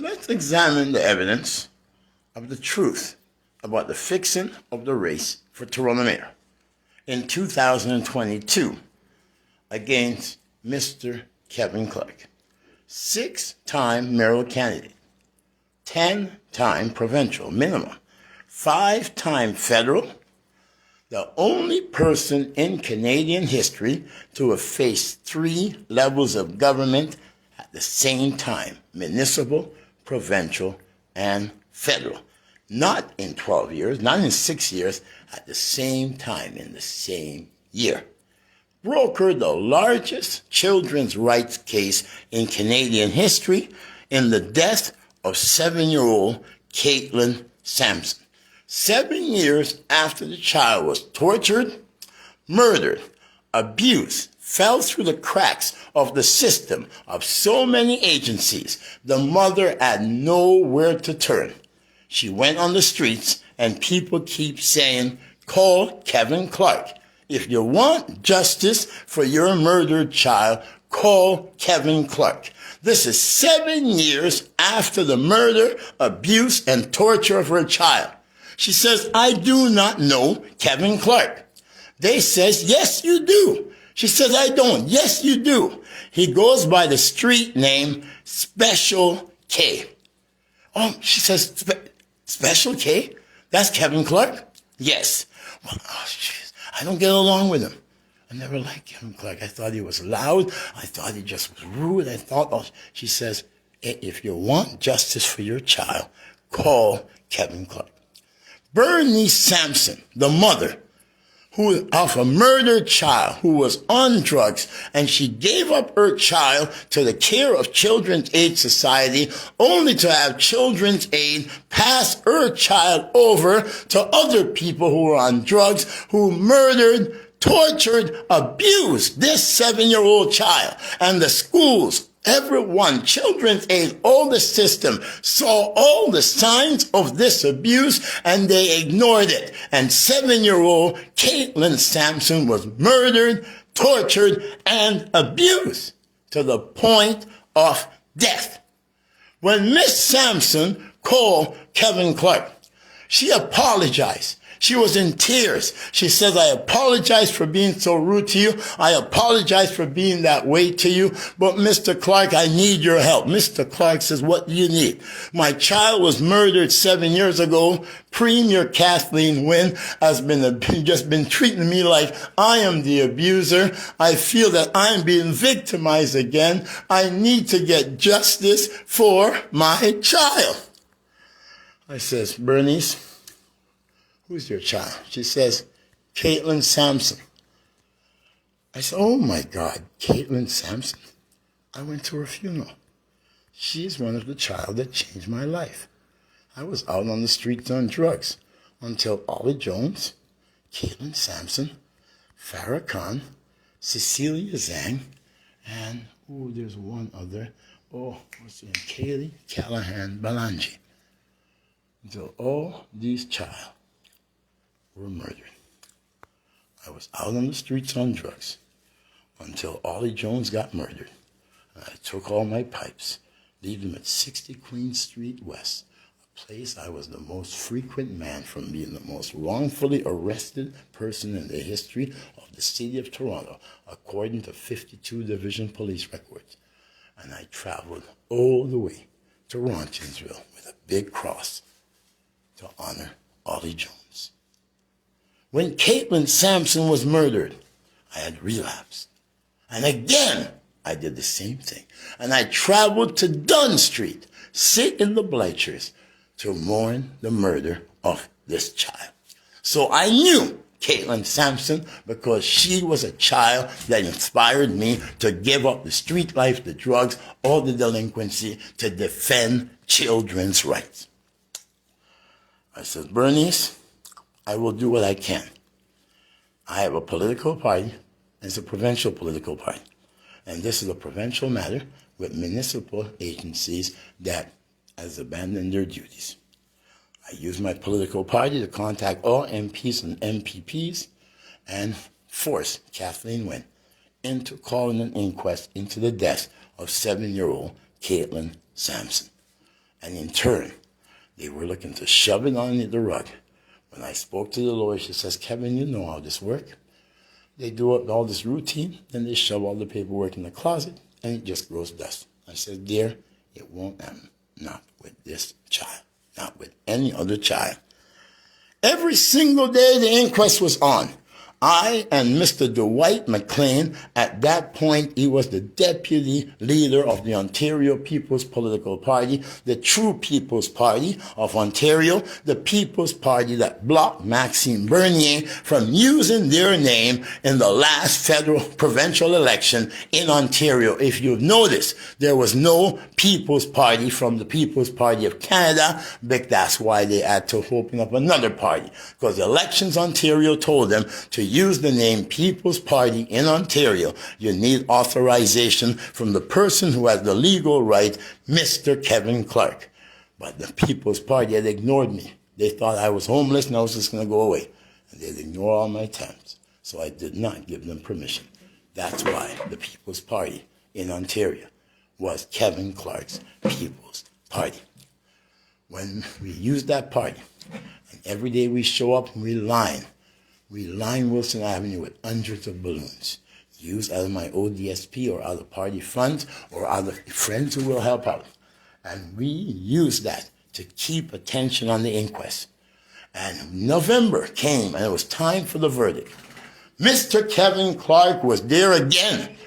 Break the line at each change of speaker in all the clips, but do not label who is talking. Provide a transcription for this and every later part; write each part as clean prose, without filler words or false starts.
Let's examine the evidence of the truth about the fixing of the race for Toronto mayor in 2022 against Mr. Kevin Clarke, 6-time mayoral candidate, 10-time provincial minimum, 5-time federal, the only person in Canadian history to have faced 3 levels of government at the same time: municipal, provincial, and federal. Not in 12 years, not in 6 years, at the same time in the same year. Brokered the largest children's rights case in Canadian history in the death of 7-year-old Caitlin Sampson. 7 years after the child was tortured, murdered, abused, fell through the cracks of the system of so many agencies, the mother had nowhere to turn. She went on the streets, and people keep saying, call Kevin Clarke. If you want justice for your murdered child, call Kevin Clarke. This is 7 years after the murder, abuse, and torture of her child. She says, I do not know Kevin Clarke. They says, yes, you do. She says, I don't. Yes, you do. He goes by the street name Special K. Oh, she says, Special K? That's Kevin Clarke? Yes. Well, oh, jeez, I don't get along with him. I never liked Kevin Clarke. I thought he was loud. I thought he just was rude. I thought, oh, she says, if you want justice for your child, call Kevin Clarke. Bernice Sampson, the mother of a murdered child who was on drugs, and she gave up her child to the care of Children's Aid Society only to have Children's Aid pass her child over to other people who were on drugs, who murdered, tortured, abused this 7-year-old child. And the schools, everyone, Children's Aid, all the system saw all the signs of this abuse, and they ignored it. And 7-year-old Caitlin Sampson was murdered, tortured, and abused to the point of death. When Miss Sampson called Kevin Clarke, she apologized. She was in tears. She says, I apologize for being so rude to you. I apologize for being that way to you. But Mr. Clarke, I need your help. Mr. Clarke says, what do you need? My child was murdered 7 years ago. Premier Kathleen Wynne has just been treating me like I am the abuser. I feel that I'm being victimized again. I need to get justice for my child. I says, Bernice, who's your child? She says, Caitlin Sampson. I said, oh my God, Caitlin Sampson. I went to her funeral. She's one of the child that changed my life. I was out on the streets on drugs until Ollie Jones, Caitlin Sampson, Farrah Khan, Cecilia Zhang, and, there's one other. What's her name? Kaylee Callahan Balanji. Until all these child were murdered. I was out on the streets on drugs until Ollie Jones got murdered. And I took all my pipes, leaving them at 60 Queen Street West, a place I was the most frequent man from being the most wrongfully arrested person in the history of the city of Toronto, according to 52 Division Police records. And I traveled all the way to Rontonsville with a big cross to honor Ollie Jones. When Caitlin Sampson was murdered, I had relapsed. And again, I did the same thing. And I traveled to Dunn Street, sit in the bleachers, to mourn the murder of this child. So I knew Caitlin Sampson because she was a child that inspired me to give up the street life, the drugs, all the delinquency, to defend children's rights. I said, Bernice, I will do what I can. I have a political party. It's a provincial political party. And this is a provincial matter with municipal agencies that has abandoned their duties. I use my political party to contact all MPs and MPPs and force Kathleen Wynne into calling an inquest into the death of 7-year-old Caitlin Sampson. And in turn, they were looking to shove it under the rug. When I spoke to the lawyer, she says, Kevin, you know how this works. They do all this routine, then they shove all the paperwork in the closet, and it just grows dust. I said, dear, it won't happen. Not with this child. Not with any other child. Every single day the inquest was on, I and Mr. Dwight McLean, at that point, he was the deputy leader of the Ontario People's Political Party, the True People's Party of Ontario, the People's Party that blocked Maxime Bernier from using their name in the last federal provincial election in Ontario. If you've noticed, there was no People's Party from the People's Party of Canada, but that's why they had to open up another party, because Elections Ontario told them to use the name People's Party in Ontario, you need authorization from the person who has the legal right, Mr. Kevin Clarke. But the People's Party had ignored me. They thought I was homeless and I was just going to go away. And they'd ignore all my attempts. So I did not give them permission. That's why the People's Party in Ontario was Kevin Clarke's People's Party. When we used that party, and every day we show up and we line Wilson Avenue with hundreds of balloons, used out of my ODSP or other party funds or other friends who will help out. And we used that to keep attention on the inquest. And November came and it was time for the verdict. Mr. Kevin Clarke was there again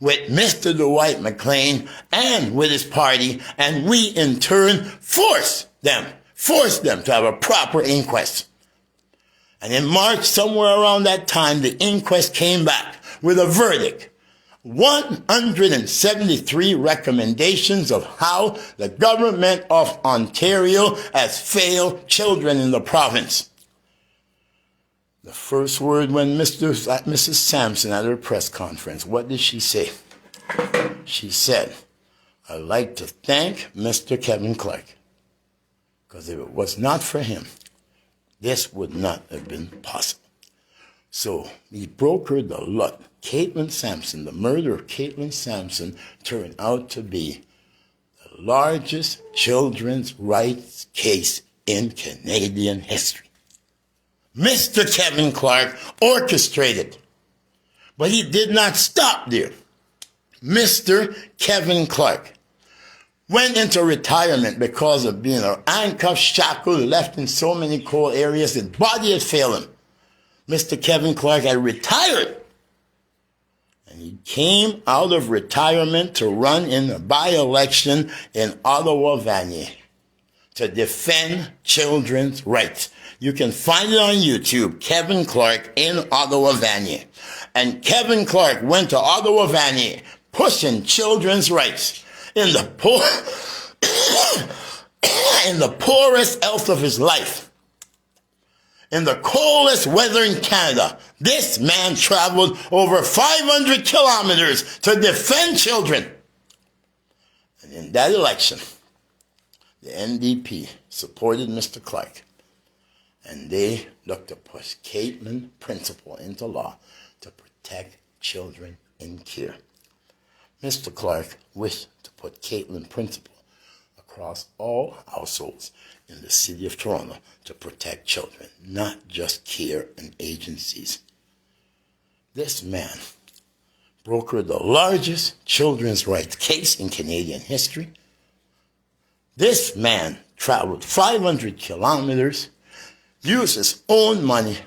with Mr. Dwight McLean and with his party, and we in turn forced them to have a proper inquest. And in March, somewhere around that time, the inquest came back with a verdict. 173 recommendations of how the government of Ontario has failed children in the province. The first word when Mrs. Sampson at her press conference, what did she say? She said, I'd like to thank Mr. Kevin Clarke, because if it was not for him, this would not have been possible. So he brokered the lot. Caitlin Sampson, the murder of Caitlin Sampson, turned out to be the largest children's rights case in Canadian history. Mr. Kevin Clarke orchestrated, but he did not stop there. Mr. Kevin Clarke went into retirement because of being handcuffed, shackled, left in so many cold areas. His body had failed him. Mr. Kevin Clarke had retired. And he came out of retirement to run in a by-election in Ottawa-Vanier to defend children's rights. You can find it on YouTube, Kevin Clarke in Ottawa-Vanier. And Kevin Clarke went to Ottawa-Vanier pushing children's rights in the poorest health of his life. In the coldest weather in Canada, this man traveled over 500 kilometers to defend children. And in that election, the NDP supported Mr. Clarke, and they looked to push Caitlin Principle into law to protect children in care. Mr. Clarke wished to put Caitlin Principle across all households in the city of Toronto to protect children, not just care and agencies. This man brokered the largest children's rights case in Canadian history. This man traveled 500 kilometers, used his own money,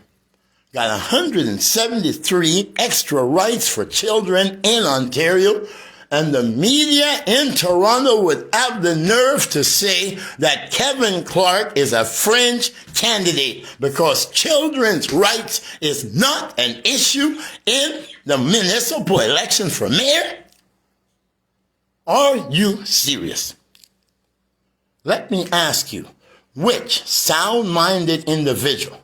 got 173 extra rights for children in Ontario, and the media in Toronto would have the nerve to say that Kevin Clarke is a fringe candidate because children's rights is not an issue in the municipal election for mayor? Are you serious? Let me ask you, which sound-minded individual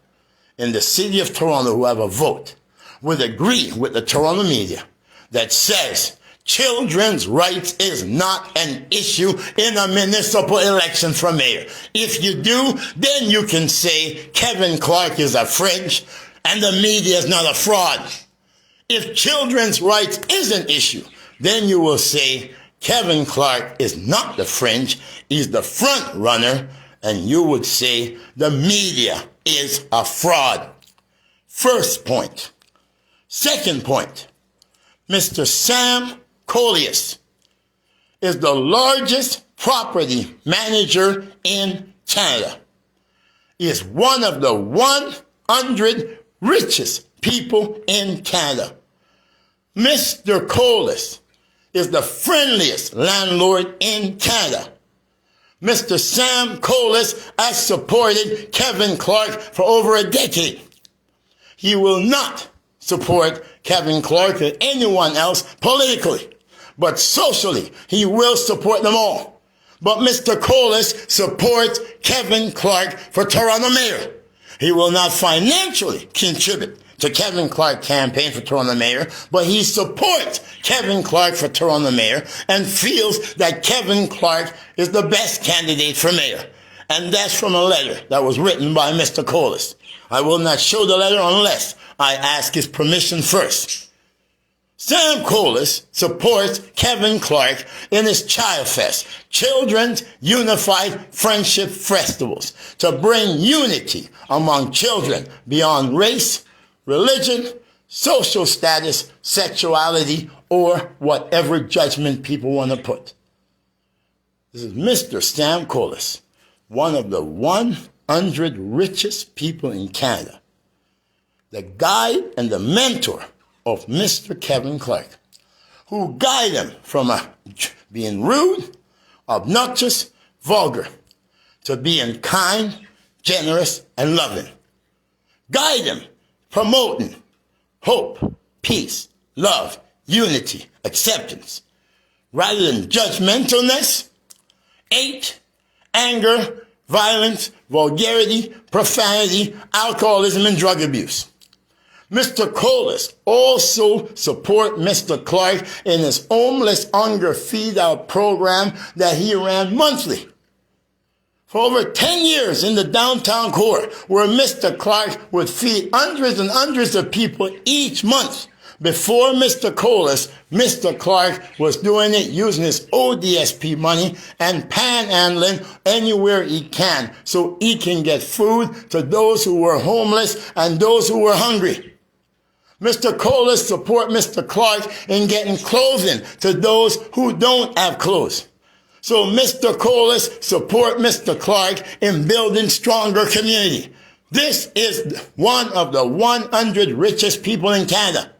in the city of Toronto who have a vote would agree with the Toronto media that says children's rights is not an issue in a municipal election for mayor? If you do, then you can say Kevin Clarke is a fringe and the media is not a fraud. If children's rights is an issue, then you will say Kevin Clarke is not the fringe, he's the front runner, and you would say the media is a fraud. First point. Second point, Mr. Sam Coleus is the largest property manager in Canada. He is one of the 100 richest people in Canada. Mr. Coleus is the friendliest landlord in Canada. Mr. Sam Coleus has supported Kevin Clarke for over a decade. He will not support Kevin Clarke or anyone else politically, but socially he will support them all. But Mr. Coleus supports Kevin Clarke for Toronto mayor. He will not financially contribute to Kevin Clarke's campaign for Toronto mayor, but he supports Kevin Clarke for Toronto mayor and feels that Kevin Clarke is the best candidate for mayor. And that's from a letter that was written by Mr. Coleus. I will not show the letter unless I ask his permission first. Sam Coleus supports Kevin Clarke in his Child Fest, Children's Unified Friendship Festivals, to bring unity among children beyond race, religion, social status, sexuality, or whatever judgment people want to put. This is Mr. Sam Coleus, one of the 100 richest people in Canada, the guide and the mentor of Mr. Kevin Clarke, who guide him from being rude, obnoxious, vulgar, to being kind, generous, and loving. Guide him, promoting hope, peace, love, unity, acceptance, rather than judgmentalness, hate, anger, violence, vulgarity, profanity, alcoholism, and drug abuse. Mr. Coleus also support Mr. Clarke in his homeless hunger feed-out program that he ran monthly for over 10 years in the downtown core, where Mr. Clarke would feed hundreds and hundreds of people each month. Before Mr. Coleus, Mr. Clarke was doing it using his ODSP money and panhandling anywhere he can so he can get food to those who were homeless and those who were hungry. Mr. Coleus support Mr. Clarke in getting clothing to those who don't have clothes. So Mr. Coleus support Mr. Clarke in building stronger community. This is one of the 100 richest people in Canada.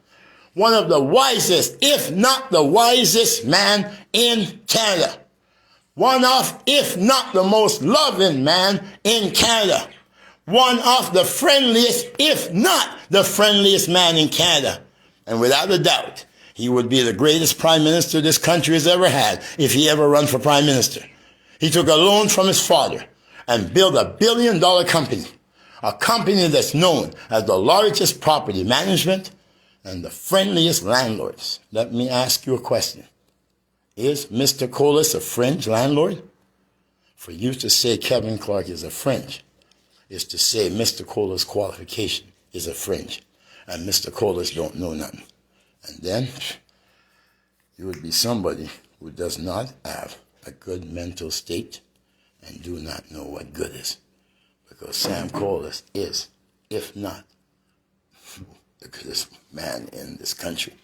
One of the wisest, if not the wisest man in Canada. One of, if not the most loving man in Canada. One of the friendliest, if not the friendliest man in Canada. And without a doubt, he would be the greatest prime minister this country has ever had if he ever run for prime minister. He took a loan from his father and built $1 billion company. A company that's known as the largest property management and the friendliest landlords. Let me ask you a question. Is Mr. Coleus a fringe landlord? For you to say Kevin Clarke is a fringe is to say Mr. Coleus' qualification is a fringe, and Mr. Coleus don't know nothing. And then you would be somebody who does not have a good mental state and do not know what good is. Because Sam Coleus is, if not the goodest man in this country,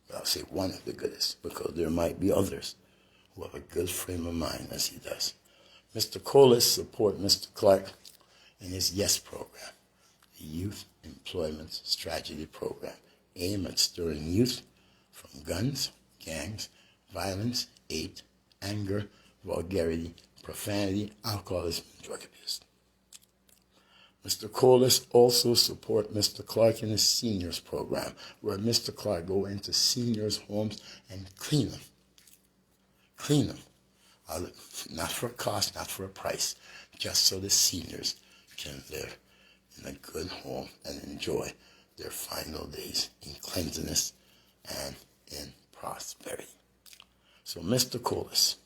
but I'll say one of the goodest, because there might be others who have a good frame of mind as he does. Mr. Coleus support Mr. Clarke in his YES program, the Youth Employment Strategy Program, aimed at stirring youth from guns, gangs, violence, hate, anger, vulgarity, profanity, alcoholism, and drug abuse. Mr. Coleus also support Mr. Clarke in his seniors program, where Mr. Clarke go into seniors' homes and clean them. Clean them. Not for a cost, not for a price, just so the seniors can live in a good home and enjoy their final days in cleanliness and in prosperity. So Mr. Coleus,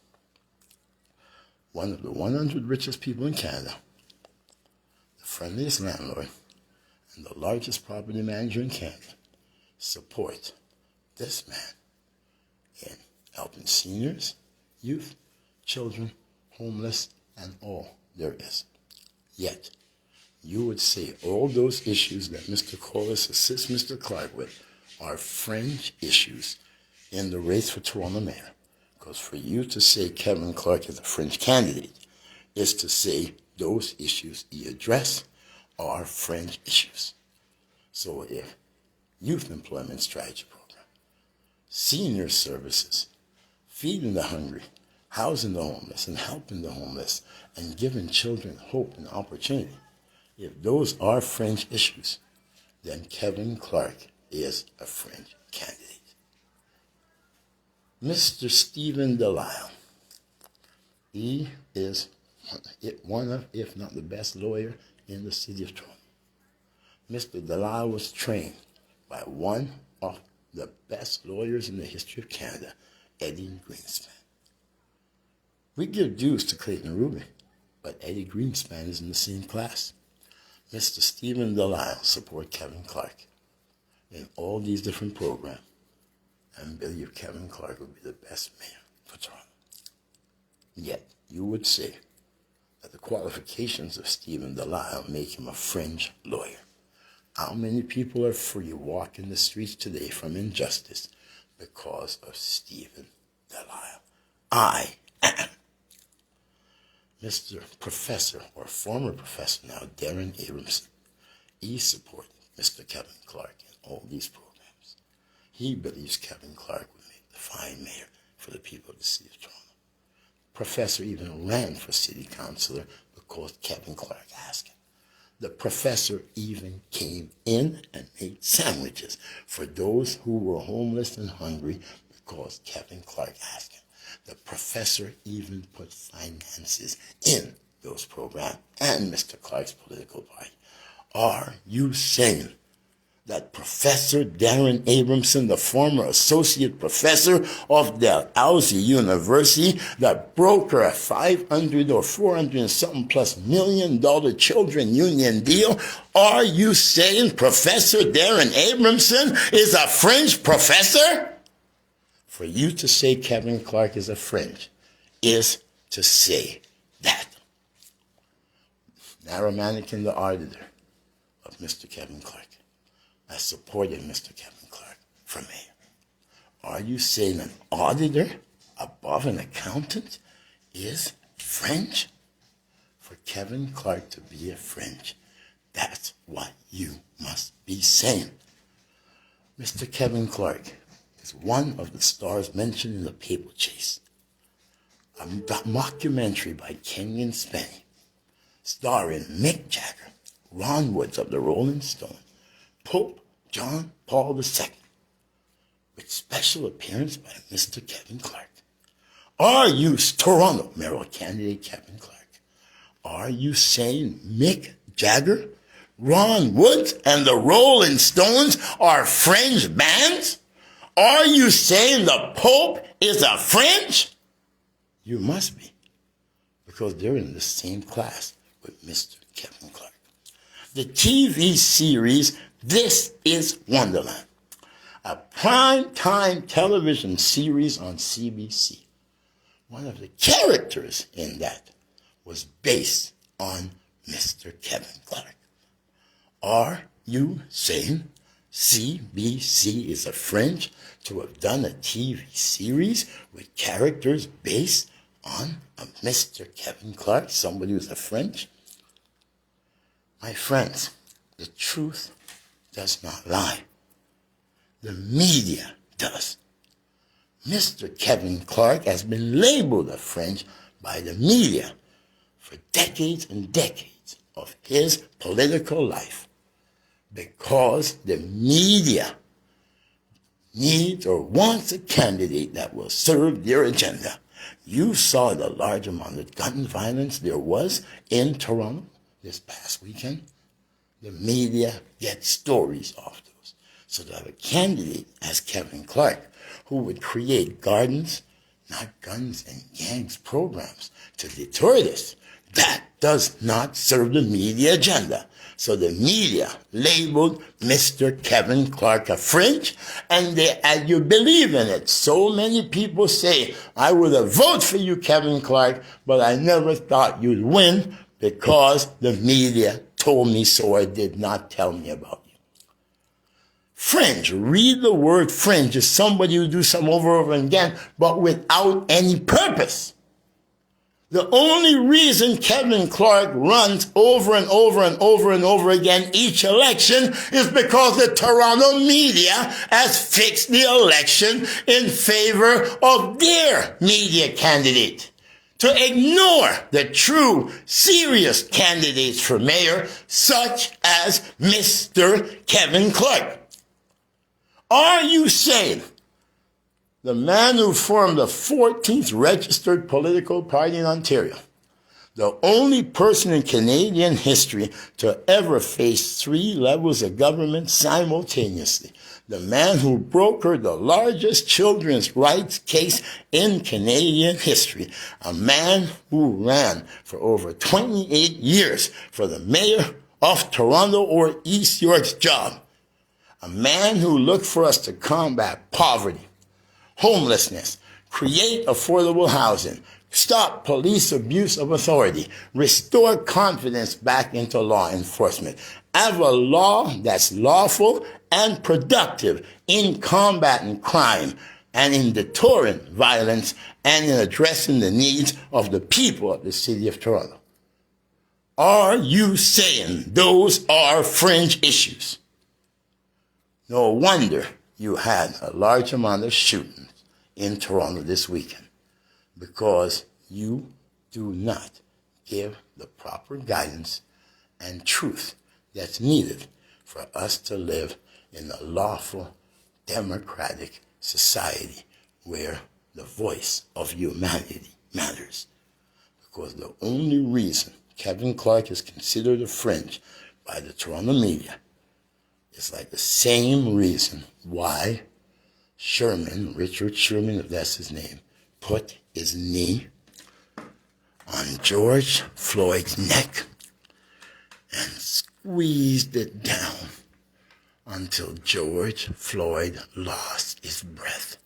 one of the 100 richest people in Canada, the friendliest landlord, and the largest property manager in Canada, support this man in helping seniors, youth, children, homeless, and all there is. Yet, you would say all those issues that Mr. Corliss assists Mr. Clarke with are fringe issues in the race for Toronto mayor. Because for you to say Kevin Clarke is a fringe candidate is to say those issues he addressed are fringe issues. So if youth employment strategy program, senior services, feeding the hungry, housing the homeless, and helping the homeless, and giving children hope and opportunity, if those are fringe issues, then Kevin Clarke is a fringe candidate. Mr. Stephen Delisle, he is one of, if not the best lawyer in the city of Toronto. Mr. Delisle was trained by one of the best lawyers in the history of Canada, Eddie Greenspan. We give dues to Clayton Rubin, but Eddie Greenspan is in the same class. Mr. Stephen Delisle support Kevin Clarke in all these different programs and believe Kevin Clarke would be the best mayor for Toronto. Yet, you would say that the qualifications of Stephen Delisle make him a fringe lawyer. How many people are free walking the streets today from injustice because of Stephen Delisle? I am. Mr. Professor, or former professor now, Darren Abramson, he supported Mr. Kevin Clarke in all these programs. He believes Kevin Clarke would make the fine mayor for the people of the city of Toronto. Professor even ran for city councillor because Kevin Clarke asked him. The professor even came in and made sandwiches for those who were homeless and hungry because Kevin Clarke asked him. The professor even put finances in those programs and Mr. Clarke's political party. Are you saying that Professor Darren Abramson, the former associate professor of Dalhousie University, that broker a $500 or $400 and something plus $1 million children union deal, are you saying Professor Darren Abramson is a fringe professor? For you to say Kevin Clarke is a fringe is to say that. Narrow Mannequin, the auditor of Mr. Kevin Clarke, I supported Mr. Kevin Clarke for mayor. Are you saying an auditor above an accountant is fringe? For Kevin Clarke to be a fringe, that's what you must be saying. Mr. Kevin Clarke is one of the stars mentioned in The Paper Chase, a mockumentary by Kenyon Spenny, starring Mick Jagger, Ron Woods of the Rolling Stones, Pope John Paul II, with special appearance by Mr. Kevin Clarke. Are you, Toronto mayoral candidate Kevin Clarke, are you saying Mick Jagger, Ron Woods, and the Rolling Stones are fringe bands? Are you saying the Pope is a fringe? You must be, because they're in the same class with Mr. Kevin Clarke. The TV series This is Wonderland, a prime-time television series on CBC. One of the characters in that was based on Mr. Kevin Clarke. Are you saying CBC is a fringe to have done a TV series with characters based on a Mr. Kevin Clarke, somebody who's a fringe? My friends, the truth does not lie. The media does. Mr. Kevin Clarke has been labeled a fringe by the media for decades and decades of his political life because the media needs or wants a candidate that will serve their agenda. You saw the large amount of gun violence there was in Toronto this past weekend. The media gets stories off those. So to have a candidate as Kevin Clarke who would create gardens, not guns and gangs programs to deter this, that does not serve the media agenda. So the media labeled Mr. Kevin Clarke a fringe, and you believe in it. So many people say, I would have voted for you, Kevin Clarke, but I never thought you'd win because the media told me so or did not tell me about you. Fringe, read the word fringe, is somebody who do something over and over again, but without any purpose. The only reason Kevin Clarke runs over and over and over and over again each election is because the Toronto media has fixed the election in favor of their media candidate, to ignore the true, serious candidates for mayor, such as Mr. Kevin Clarke. Are you saying the man who formed the 14th registered political party in Ontario, the only person in Canadian history to ever face 3 levels of government simultaneously, the man who brokered the largest children's rights case in Canadian history, a man who ran for over 28 years for the mayor of Toronto or East York's job, a man who looked for us to combat poverty, homelessness, create affordable housing, stop police abuse of authority, restore confidence back into law enforcement, have a law that's lawful and productive in combating crime and in deterring violence and in addressing the needs of the people of the city of Toronto. Are you saying those are fringe issues? No wonder you had a large amount of shootings in Toronto this weekend, because you do not give the proper guidance and truth that's needed for us to live in a lawful, democratic society where the voice of humanity matters. Because the only reason Kevin Clarke is considered a fringe by the Toronto media is like the same reason why Richard Sherman, if that's his name, put his knee on George Floyd's neck and squeezed it down until George Floyd lost his breath,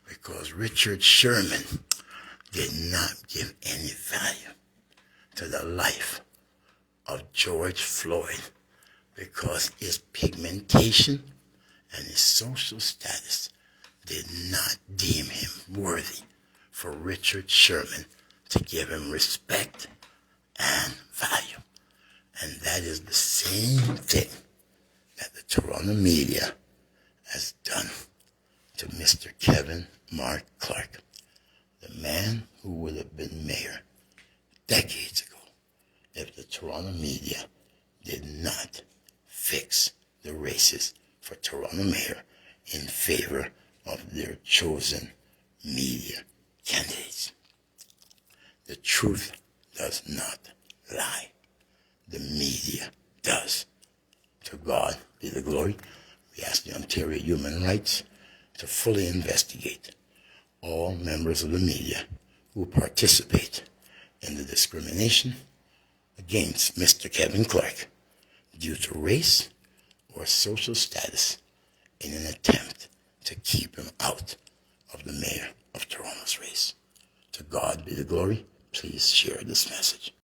because Richard Sherman did not give any value to the life of George Floyd, because his pigmentation and his social status did not deem him worthy for Richard Sherman to give him respect and value. And that is the same thing that the Toronto media has done to Mr. Kevin Mark Clarke, the man who would have been mayor decades ago if the Toronto media did not fix the races for Toronto mayor in favor of their chosen media candidates. The truth does not lie. The media does. To God be the glory. We ask the Ontario Human Rights to fully investigate all members of the media who participate in the discrimination against Mr. Kevin Clarke due to race or social status in an attempt to keep him out of the mayor of Toronto's race. To God be the glory. Please share this message.